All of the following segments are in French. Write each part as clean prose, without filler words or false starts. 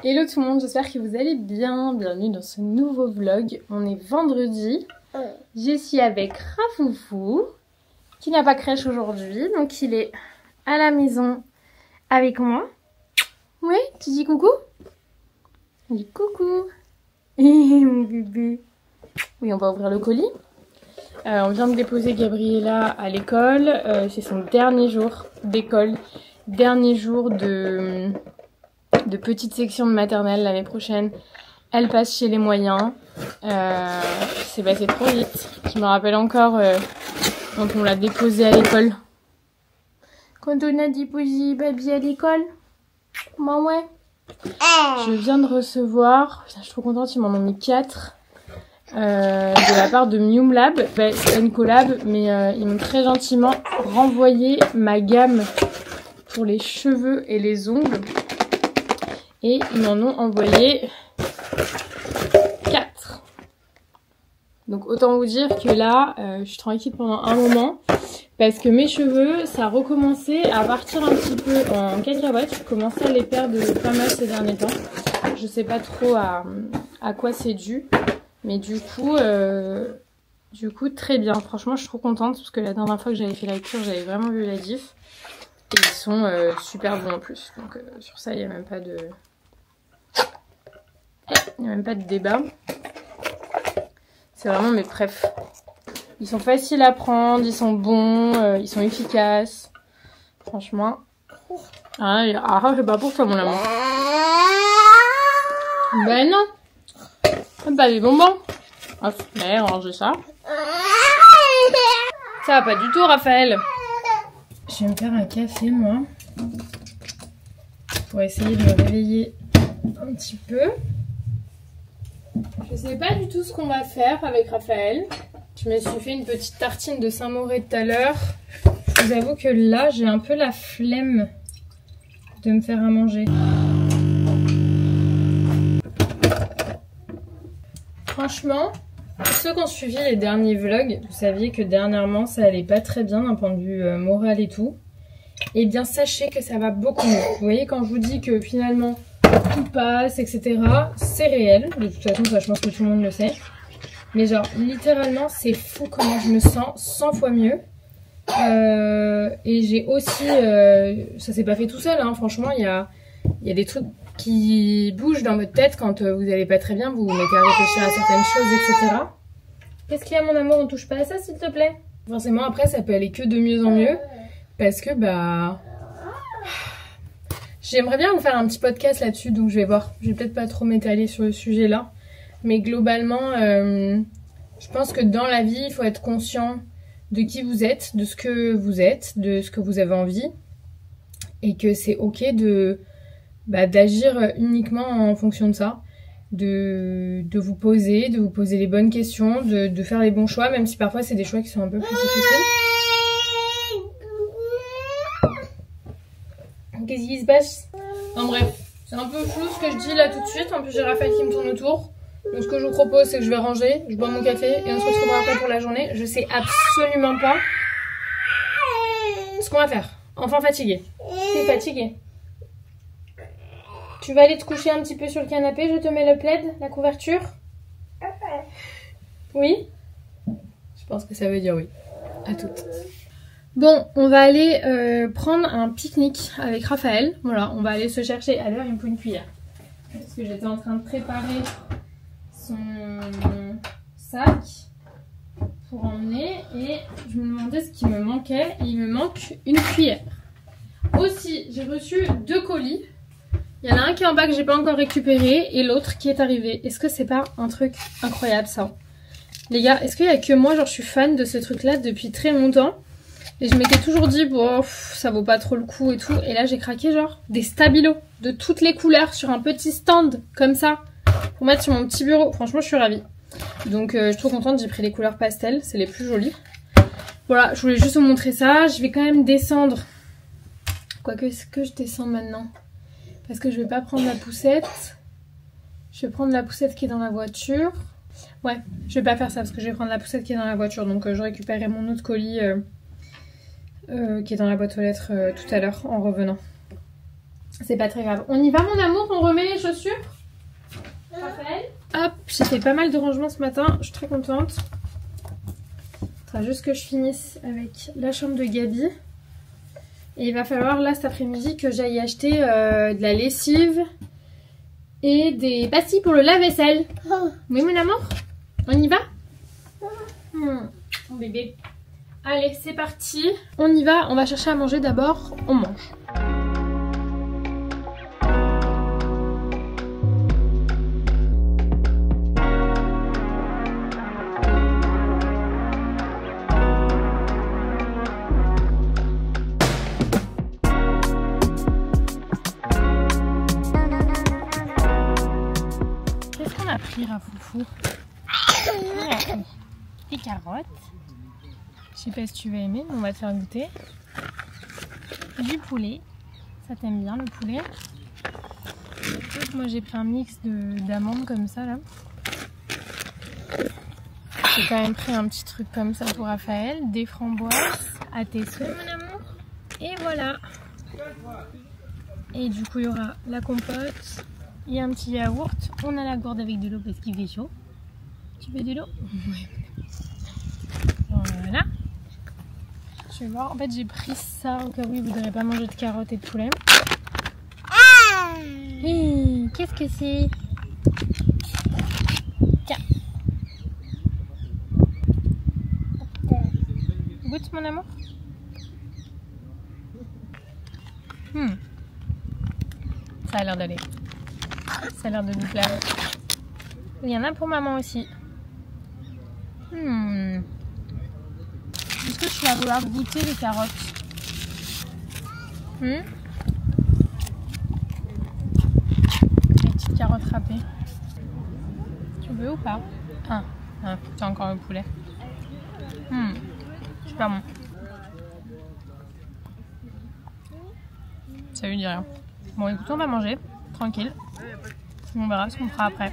Hello tout le monde, j'espère que vous allez bien. Bienvenue dans ce nouveau vlog. On est vendredi. Je suis avec Rafoufou, qui n'a pas crèche aujourd'hui, donc il est à la maison avec moi. Oui, tu dis coucou? Il dit coucou. Mon bébé. Oui, on va ouvrir le colis. On vient de déposer Gabriella à l'école. C'est son dernier jour d'école. Dernier jour de petite section de maternelle l'année prochaine. Elle passe chez les moyens. C'est passé trop vite. Je me rappelle encore quand on l'a déposée à l'école. Quand on a déposé Baby à l'école. Bah ouais. Je viens de recevoir, putain, je suis trop contente, ils m'en ont mis 4 de la part de Mium Lab. C'est une collab, mais ils m'ont très gentiment renvoyé ma gamme pour les cheveux et les ongles. Et ils m'en ont envoyé 4. Donc autant vous dire que là, je suis tranquille pendant un moment. Parce que mes cheveux, ça a recommencé à partir un petit peu en cacahuète. Je commençais à les perdre pas mal ces derniers temps. Je sais pas trop à quoi c'est dû. Mais du coup, très bien. Franchement, je suis trop contente. Parce que la dernière fois que j'avais fait la cure, j'avais vraiment vu la diff. Et ils sont super bons en plus. Donc sur ça, il n'y a même pas de... Il n'y a même pas de débat. C'est vraiment mes préfs. Ils sont faciles à prendre, ils sont bons, ils sont efficaces. Franchement. Ah, c'est pas pour ça, mon amour. Ben non. C'est pas des bonbons. Ah, mais rangez ça. Ça va pas du tout, Raphaël. Je vais me faire un café, moi. Pour essayer de me réveiller un petit peu. Je sais pas du tout ce qu'on va faire avec Raphaël. Je me suis fait une petite tartine de Saint-Mauré tout à l'heure. Je vous avoue que là, j'ai un peu la flemme de me faire à manger. Franchement, pour ceux qui ont suivi les derniers vlogs, vous saviez que dernièrement, ça allait pas très bien d'un point de vue moral et tout. Eh bien, sachez que ça va beaucoup mieux. Vous voyez, quand je vous dis que finalement, tout passe, etc., c'est réel. De toute façon, ça, je pense que tout le monde le sait. Mais genre, littéralement, c'est fou comment je me sens 100 fois mieux. Et j'ai aussi... ça s'est pas fait tout seul, hein. Franchement, il y a des trucs qui bougent dans votre tête quand vous allez pas très bien. Vous vous mettez à réfléchir à certaines choses, etc. Qu'est-ce qu'il y a, mon amour? On touche pas à ça, s'il te plaît? Forcément, après, ça peut aller que de mieux en mieux. Parce que, bah... J'aimerais bien vous faire un petit podcast là-dessus, donc je vais voir. Je vais peut-être pas trop m'étaler sur le sujet-là. Mais globalement, je pense que dans la vie, il faut être conscient de qui vous êtes, de ce que vous êtes, de ce que vous avez envie. Et que c'est ok d'agir uniquement en fonction de ça. De vous poser les bonnes questions, de faire les bons choix, même si parfois c'est des choix qui sont un peu plus difficiles. Qu'est-ce qui se passe? En bref, c'est un peu flou ce que je dis là tout de suite. En plus, j'ai Raphaël qui me tourne autour. Donc ce que je vous propose, c'est que je vais ranger, je bois mon café et on se retrouvera après pour la journée. Je sais absolument pas ce qu'on va faire. Enfant fatigué. T'es fatigué? Tu vas aller te coucher un petit peu sur le canapé, je te mets le plaid, la couverture? Oui? Je pense que ça veut dire oui. À toutes. Bon, on va aller prendre un pique-nique avec Raphaël. Voilà, on va aller se chercher. À l'heure, il me faut une cuillère. Parce que j'étais en train de préparer son sac pour emmener et je me demandais ce qui me manquait et il me manque une cuillère. Aussi, j'ai reçu 2 colis. Il y en a un qui est en bas que j'ai pas encore récupéré et l'autre qui est arrivé. Est-ce que c'est pas un truc incroyable ça? Les gars, est-ce qu'il y a que moi, genre je suis fan de ce truc là depuis très longtemps et je m'étais toujours dit bon ça vaut pas trop le coup et tout et là j'ai craqué genre des stabilos de toutes les couleurs sur un petit stand comme ça. Pour mettre sur mon petit bureau. Franchement, je suis ravie. Donc, je suis trop contente. J'ai pris les couleurs pastel. C'est les plus jolies. Voilà, je voulais juste vous montrer ça. Je vais quand même descendre. Quoique, est-ce que je descends maintenant? Parce que je vais pas prendre la poussette. Je vais prendre la poussette qui est dans la voiture. Ouais, je vais pas faire ça parce que je vais prendre la poussette qui est dans la voiture. Donc, je récupérerai mon autre colis qui est dans la boîte aux lettres tout à l'heure en revenant. C'est pas très grave. On y va mon amour, on remet les chaussures. Raphaël. Hop, j'ai fait pas mal de rangements ce matin, je suis très contente. Il faudra juste que je finisse avec la chambre de Gabi. Et il va falloir là cet après-midi que j'aille acheter de la lessive et des pastilles pour le lave-vaisselle. Oui mon amour, on y va? Mon bébé. Allez, c'est parti. On y va, on va chercher à manger d'abord, on mange. Qu'est-ce qu'on a pris, Rafoufou? Des carottes. Je sais pas si tu vas aimer, mais on va te faire goûter. Du poulet. Ça t'aime bien le poulet? Moi j'ai pris un mix d'amandes comme ça là. J'ai quand même pris un petit truc comme ça pour Raphaël. Des framboises à tes souhaits mon amour. Et voilà. Et du coup il y aura la compote. Il y a un petit yaourt. On a la gourde avec de l'eau parce qu'il fait chaud. Tu veux de l'eau? Oui. Voilà. Je vais voir. En fait, j'ai pris ça au cas où il ne voudrait pas manger de carottes et de poulet. Hey, qu'est-ce que c'est? Tiens. Goûte mon amour. Ça a l'air d'aller. Ça a l'air de nous plaire. Il y en a pour maman aussi. Est-ce que tu vas vouloir goûter les carottes? Les petites carottes râpées. Tu veux ou pas? Ah, tu as encore le poulet. Super bon. Ça lui dit rien. Bon écoute, on va manger, tranquille. On verra ce qu'on fera après.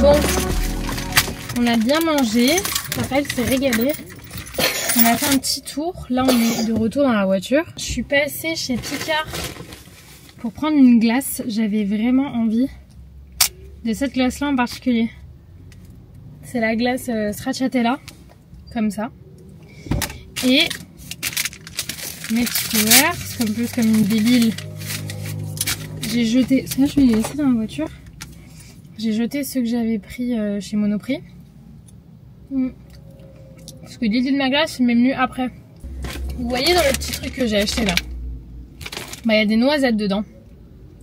Bon, on a bien mangé, Raphaël s'est régalé. On a fait un petit tour, là on est de retour dans la voiture. Je suis passée chez Picard pour prendre une glace, j'avais vraiment envie de cette glace là en particulier. C'est la glace stracciatella, comme ça. Et mes petits couverts, c'est plus comme une débile. J'ai jeté, ça je vais les laisser dans la voiture. J'ai jeté ceux que j'avais pris chez Monoprix. Parce que l'idée de ma glace m'est venue après. Vous voyez dans le petit truc que j'ai acheté là, bah, y a des noisettes dedans.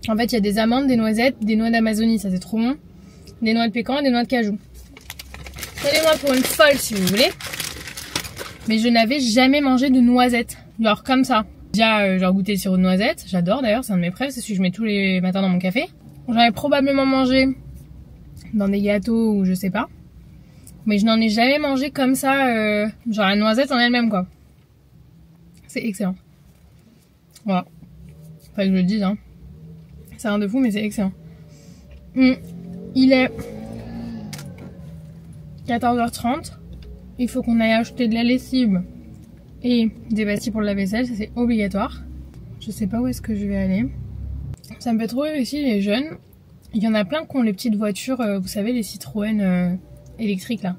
En fait il y a des amandes, des noisettes, des noix d'Amazonie, ça c'est trop bon. Des noix de pécan et des noix de cajou. Prenez-moi pour une folle si vous voulez. Mais je n'avais jamais mangé de noisettes. Genre comme ça. Déjà genre goûté le sirop de noisette. J'adore d'ailleurs, c'est un de mes préfs, c'est celui que je mets tous les matins dans mon café. J'en ai probablement mangé dans des gâteaux ou je sais pas. Mais je n'en ai jamais mangé comme ça, genre la noisette en elle-même quoi. C'est excellent. Voilà. Pas que je le dise hein. C'est rien de fou mais c'est excellent. Il est 14h30. Il faut qu'on aille acheter de la lessive et des pastilles pour le lave-vaisselle, ça c'est obligatoire. Je sais pas où est-ce que je vais aller. Ça me fait trop rire ici les jeunes. Il y en a plein qui ont les petites voitures, vous savez les Citroën électriques là.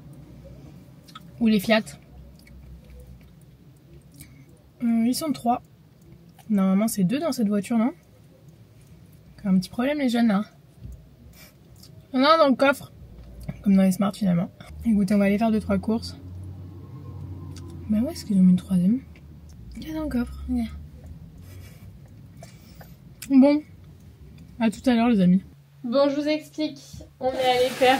Ou les Fiat. Ils sont 3. Normalement c'est 2 dans cette voiture non? Un petit problème les jeunes là. Il y en a un dans le coffre. Comme dans les Smart finalement. Écoutez, on va aller faire 2-3 courses. Bah où est-ce qu'ils ont mis une troisième? Il y a dans le coffre, regarde. Bon, à tout à l'heure les amis. Bon, je vous explique. On est allé faire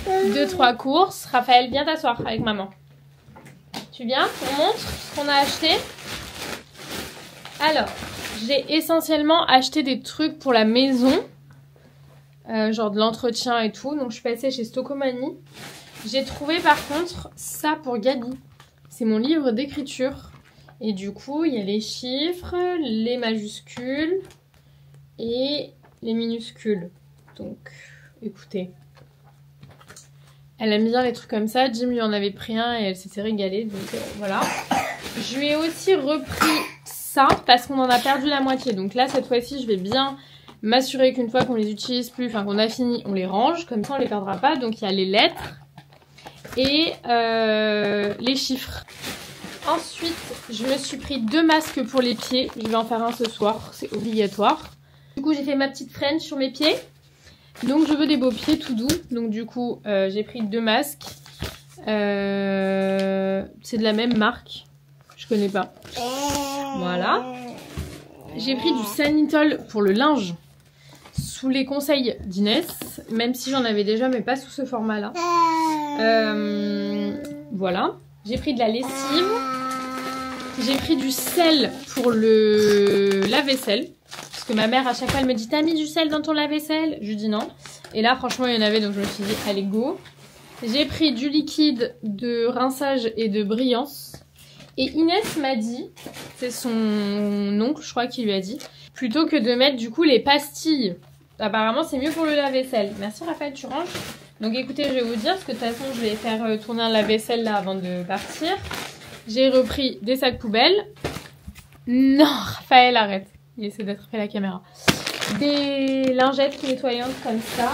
2-3 courses. Raphaël, viens t'asseoir avec maman. Tu viens? On montre ce qu'on a acheté. Alors, j'ai essentiellement acheté des trucs pour la maison. Genre de l'entretien et tout. Donc je suis passée chez Stocomanie. J'ai trouvé par contre ça pour Gabi. C'est mon livre d'écriture. Et du coup, il y a les chiffres, les majuscules et les minuscules. Donc, écoutez. Elle aime bien les trucs comme ça. Jim lui en avait pris un et elle s'était régalée. Donc voilà. Je lui ai aussi repris ça parce qu'on en a perdu la moitié. Donc là, cette fois-ci, je vais bien m'assurer qu'une fois qu'on les utilise plus, enfin qu'on a fini, on les range. Comme ça, on les perdra pas. Donc il y a les lettres et les chiffres. Ensuite, je me suis pris 2 masques pour les pieds. Je vais en faire un ce soir, c'est obligatoire. Du coup, j'ai fait ma petite French sur mes pieds. Donc, je veux des beaux pieds tout doux. Donc, du coup, j'ai pris 2 masques. C'est de la même marque. Je connais pas. Voilà. J'ai pris du Sanitol pour le linge. Sous les conseils d'Inès. Même si j'en avais déjà, mais pas sous ce format-là. Voilà. J'ai pris de la lessive. J'ai pris du sel pour le lave-vaisselle. Parce que ma mère, à chaque fois, elle me dit « T'as mis du sel dans ton lave-vaisselle ?» Je lui dis non. Et là, franchement, il y en avait, donc je me suis dit « Allez, go !» J'ai pris du liquide de rinçage et de brillance. Et Inès m'a dit, c'est son oncle, je crois, qui lui a dit, plutôt que de mettre, du coup, les pastilles. Apparemment, c'est mieux pour le lave-vaisselle. Merci, Raphaël, tu ranges. Donc, écoutez, je vais vous dire, parce que de toute façon, je vais faire tourner un lave-vaisselle, là, avant de partir. J'ai repris des sacs poubelles. Non, Raphaël, arrête. Il essaie d'attraper la caméra. Des lingettes nettoyantes comme ça.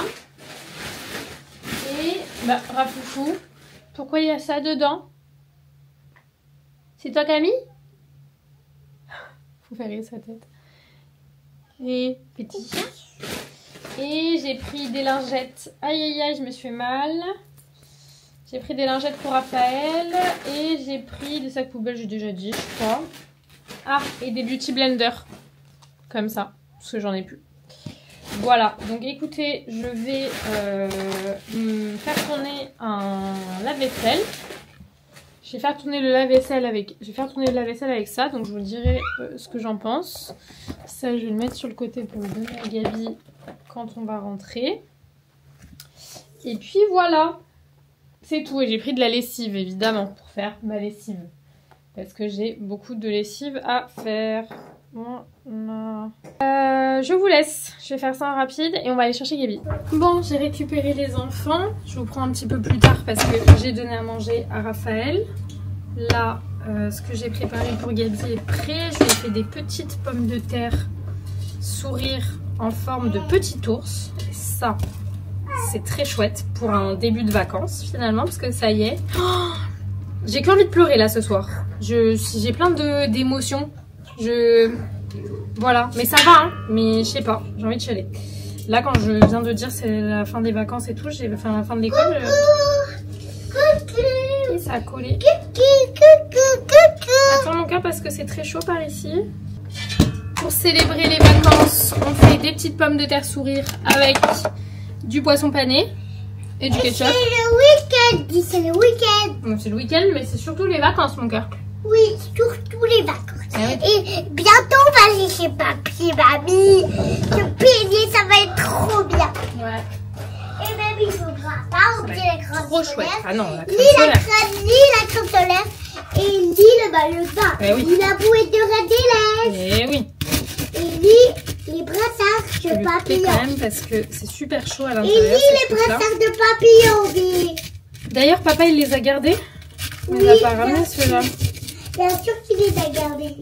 Et, bah, Rafoufou, pourquoi il y a ça dedans? C'est toi, Camille? Faut faire rire sa tête. Et petit. Et j'ai pris des lingettes. Aïe, aïe, aïe, je me suis fait mal. J'ai pris des lingettes pour Raphaël. Et j'ai pris des sacs poubelles, j'ai déjà dit, je crois. Ah, et des beauty blenders. Comme ça, parce que j'en ai plus. Voilà, donc écoutez, je vais faire tourner un lave-vaisselle. Je vais faire tourner le lave-vaisselle avec ça, donc je vous dirai ce que j'en pense. Ça, je vais le mettre sur le côté pour le donner à Gabi quand on va rentrer. Et puis voilà, c'est tout. Et j'ai pris de la lessive, évidemment, pour faire ma lessive. Parce que j'ai beaucoup de lessive à faire. Voilà. Je vous laisse, je vais faire ça en rapide et on va aller chercher Gabi. Bon, j'ai récupéré les enfants. Je vous prends un petit peu plus tard parce que j'ai donné à manger à Raphaël. Là, ce que j'ai préparé pour Gabi est prêt. Je lui ai fait des petites pommes de terre sourire en forme de petit ours. Et ça, c'est très chouette pour un début de vacances finalement parce que ça y est. Oh, j'ai qu'envie de pleurer là ce soir. J'ai plein d'émotions. Voilà, mais ça va, hein. Mais je sais pas, j'ai envie de chialer. Là, quand je viens de dire c'est la fin des vacances et tout, j'ai fait la fin de l'école. Et ça a collé. Attends mon cœur parce que c'est très chaud par ici. Pour célébrer les vacances, on fait des petites pommes de terre sourire avec du poisson pané et du ketchup. C'est le week-end. C'est le week-end, mais c'est surtout les vacances mon cœur. Oui, surtout les vacances. Ah oui. Et bientôt on va aller chez papy, mamie. Le pilier, ça va être trop bien. Ouais. Et même il faudra pas oublier la crème Trop solaire. chouette. Ah non, la crème Ni solaire. la crème solaire. Et ni le maillot de bain. Eh oui. Ni la bouée de Radélès. Eh oui. Et ni les brassards Je de vais le couper papillons. quand même parce que c'est super chaud à Et l'intérieur. ni les brassards de papillons, oui. D'ailleurs, papa, il les a gardés. Il les Oui, a pas ramenés bien ceux-là. Bien sûr qu'il les a gardés.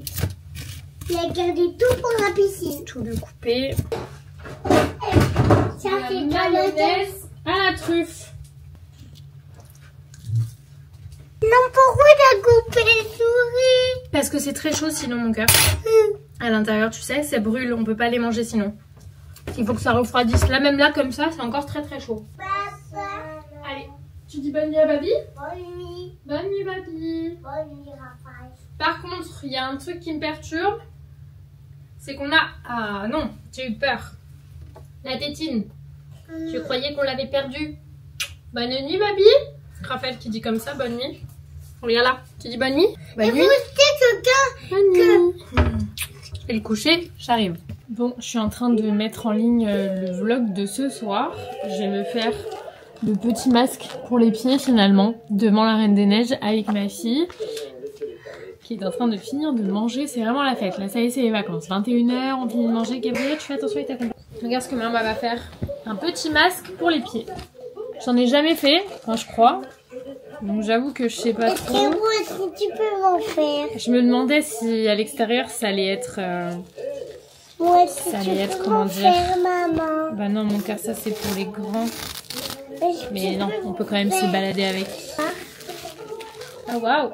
Il a gardé tout pour la piscine. Tout le couper. Ça, La c'est mayonnaise à la truffe. Non, pourquoi t'as coupé les souris? Parce que c'est très chaud sinon, mon cœur. À l'intérieur, tu sais, ça brûle. On peut pas les manger sinon. Il faut que ça refroidisse. Là, même là, comme ça, c'est encore très très chaud. Papa. Allez, tu dis bonne nuit à Babi? Bonne nuit. Bonne nuit, Babi. Bonne nuit, Raphaël. Par contre, il y a un truc qui me perturbe. C'est qu'on a... Ah non, j'ai eu peur. La tétine. Tu croyais qu'on l'avait perdue? Bonne nuit, Babi. Raphaël qui dit comme ça, bonne nuit. Regarde là, tu dis bonne nuit? Bonne nuit. Bonne nuit. Elle est couchée, j'arrive. Bon, je suis en train de mettre en ligne le vlog de ce soir. Je vais me faire le petit masque pour les pieds finalement, devant la Reine des Neiges avec ma fille, qui est en train de finir de manger. C'est vraiment la fête, là ça y est, c'est les vacances. 21h, on finit de manger. Gabriel, tu fais attention avec ta compagne. Regarde ce que maman va faire. Un petit masque pour les pieds. J'en ai jamais fait, enfin je crois. Donc j'avoue que je sais pas trop. Est-ce que tu peux m'en faire? Je me demandais si à l'extérieur ça allait être... ça allait être, comment dire... Maman. Bah non, mon cœur, ça c'est pour les grands. Mais non, on peut quand même se balader avec. Ah waouh.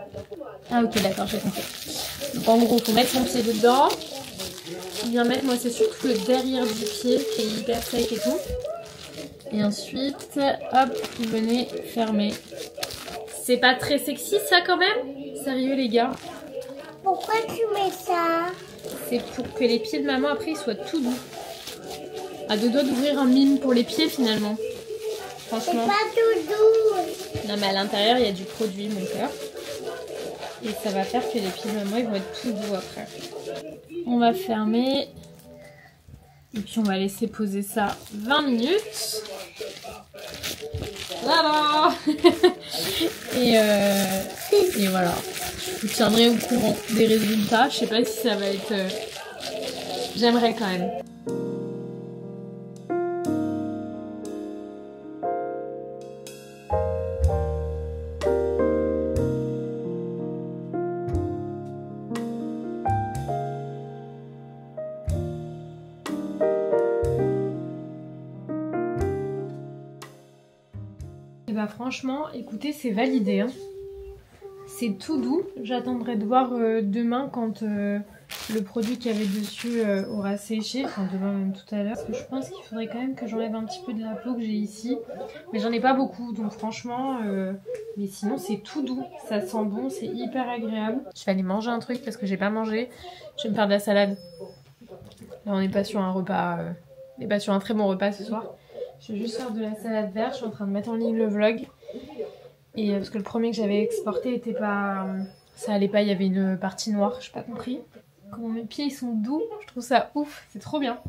Ah ok, d'accord, j'ai compris. Donc en gros, faut mettre son pied dedans. Bien mettre, moi c'est surtout le derrière du pied qui est hyper sec et tout. Et ensuite, hop, vous venez fermer. C'est pas très sexy ça quand même? Sérieux les gars? Pourquoi tu mets ça? C'est pour que les pieds de maman après ils soient tout doux. À deux doigts d'ouvrir un mime pour les pieds finalement. Franchement. C'est pas tout doux. Non mais à l'intérieur il y a du produit mon cœur. Et ça va faire que les pieds de maman ils vont être tout doux après. On va fermer. Et puis on va laisser poser ça 20 minutes. Voilà. Et voilà. Je vous tiendrai au courant des résultats. Je sais pas si ça va être... J'aimerais quand même. Et bah franchement, écoutez, c'est validé. Hein. C'est tout doux. J'attendrai de voir demain quand le produit qu'il y avait dessus aura séché. Enfin demain même tout à l'heure. Parce que je pense qu'il faudrait quand même que j'enlève un petit peu de la peau que j'ai ici. Mais j'en ai pas beaucoup. Donc franchement, mais sinon c'est tout doux. Ça sent bon, c'est hyper agréable. Je vais aller manger un truc parce que j'ai pas mangé. Je vais me faire de la salade. Là on n'est pas sur un repas... on n'est pas sur un très bon repas ce soir. Je vais juste faire de la salade verte. Je suis en train de mettre en ligne le vlog. Et parce que le premier que j'avais exporté était pas... ça allait pas, il y avait une partie noire, j'ai pas compris. Comment mes pieds ils sont doux, je trouve ça ouf, c'est trop bien.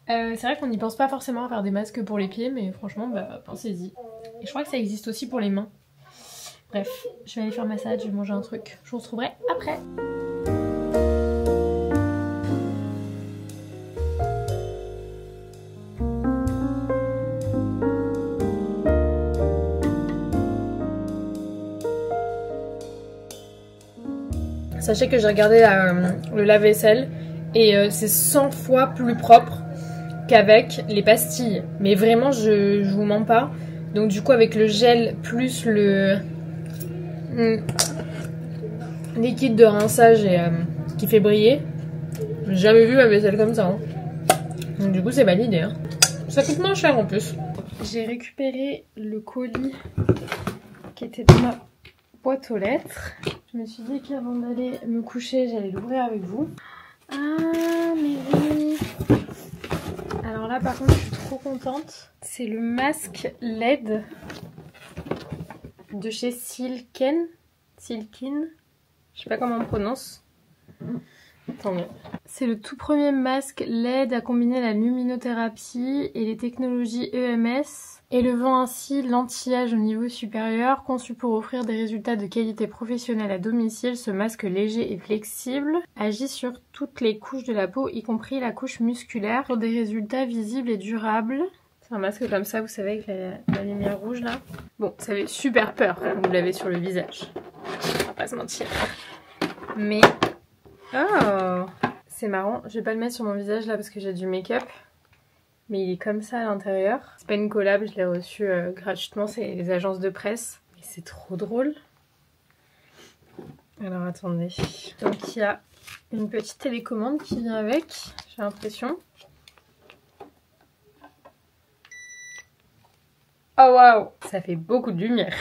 C'est vrai qu'on n'y pense pas forcément à faire des masques pour les pieds, mais franchement, bah pensez-y. Et je crois que ça existe aussi pour les mains. Bref, je vais aller faire ma salade, je vais manger un truc. Je vous retrouverai après. Sachez que j'ai regardé le lave-vaisselle et c'est 100 fois plus propre qu'avec les pastilles. Mais vraiment, je vous mens pas. Donc du coup, avec le gel plus le liquide de rinçage qui fait briller, j'ai jamais vu ma vaisselle comme ça. Hein. Donc du coup, c'est validé. Hein. Ça coûte moins cher en plus. J'ai récupéré le colis qui était dans ma boîte aux lettres. Je me suis dit qu'avant d'aller me coucher, j'allais l'ouvrir avec vous. Ah, mais oui. Alors là, par contre, je suis trop contente. C'est le masque LED de chez Silken. Silkin. Je sais pas comment on prononce. Attendez. C'est le tout premier masque LED à combiner la luminothérapie et les technologies EMS, élevant ainsi l'anti-âge au niveau supérieur. Conçu pour offrir des résultats de qualité professionnelle à domicile, ce masque léger et flexible agit sur toutes les couches de la peau, y compris la couche musculaire, pour des résultats visibles et durables. C'est un masque comme ça, vous savez, avec la lumière rouge là. Bon, ça fait super peur quand vous l'avez sur le visage. On va pas se mentir. Mais... oh, c'est marrant, je vais pas le mettre sur mon visage là parce que j'ai du make-up. Mais il est comme ça à l'intérieur. C'est pas une collab, je l'ai reçu gratuitement, c'est les agences de presse. Et c'est trop drôle. Alors attendez. Donc il y a une petite télécommande qui vient avec, j'ai l'impression. Oh waouh, ça fait beaucoup de lumière.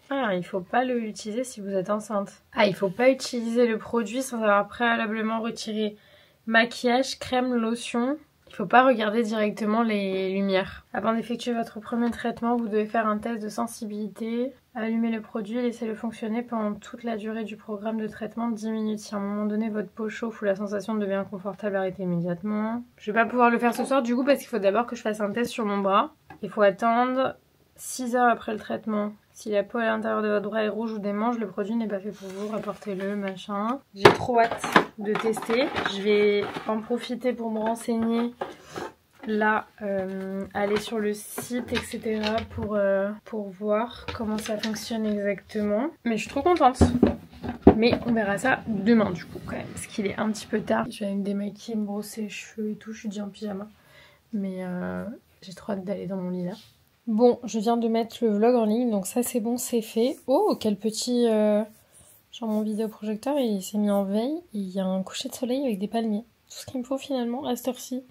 Ah, il faut pas l'utiliser si vous êtes enceinte. Ah, il faut pas utiliser le produit sans avoir préalablement retiré maquillage, crème, lotion Il faut pas regarder directement les lumières. Avant d'effectuer votre premier traitement, vous devez faire un test de sensibilité. Allumez le produit, laissez-le fonctionner pendant toute la durée du programme de traitement, 10 minutes. Si à un moment donné votre peau chauffe ou la sensation devient inconfortable, arrêtez immédiatement. Je vais pas pouvoir le faire ce soir du coup parce qu'il faut d'abord que je fasse un test sur mon bras. Il faut attendre 6 heures après le traitement. Si la peau à l'intérieur de votre bras est rouge ou démange, le produit n'est pas fait pour vous, rapportez-le, machin. J'ai trop hâte de tester. Je vais en profiter pour me renseigner. Là, aller sur le site, etc. pour voir comment ça fonctionne exactement. Mais je suis trop contente. Mais on verra ça demain du coup quand même, parce qu'il est un petit peu tard. Je vais aller me démaquiller, me brosser les cheveux et tout, je suis déjà en pyjama. Mais j'ai trop hâte d'aller dans mon lit là. Bon, je viens de mettre le vlog en ligne, donc ça c'est bon, c'est fait. Oh, quel petit... genre mon vidéoprojecteur, il s'est mis en veille. Et il y a un coucher de soleil avec des palmiers. Tout ce qu'il me faut finalement à cette heure-ci.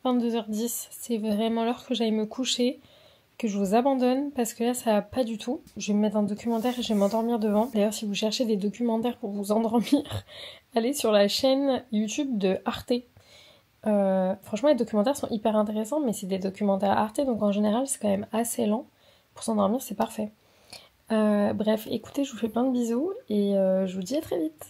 22h10, c'est vraiment l'heure que j'aille me coucher, que je vous abandonne parce que là ça va pas du tout. Je vais me mettre un documentaire et je vais m'endormir devant. D'ailleurs si vous cherchez des documentaires pour vous endormir, allez sur la chaîne YouTube de Arte. Franchement les documentaires sont hyper intéressants mais c'est des documentaires Arte donc en général c'est quand même assez lent. Pour s'endormir c'est parfait. Bref, écoutez, je vous fais plein de bisous et je vous dis à très vite.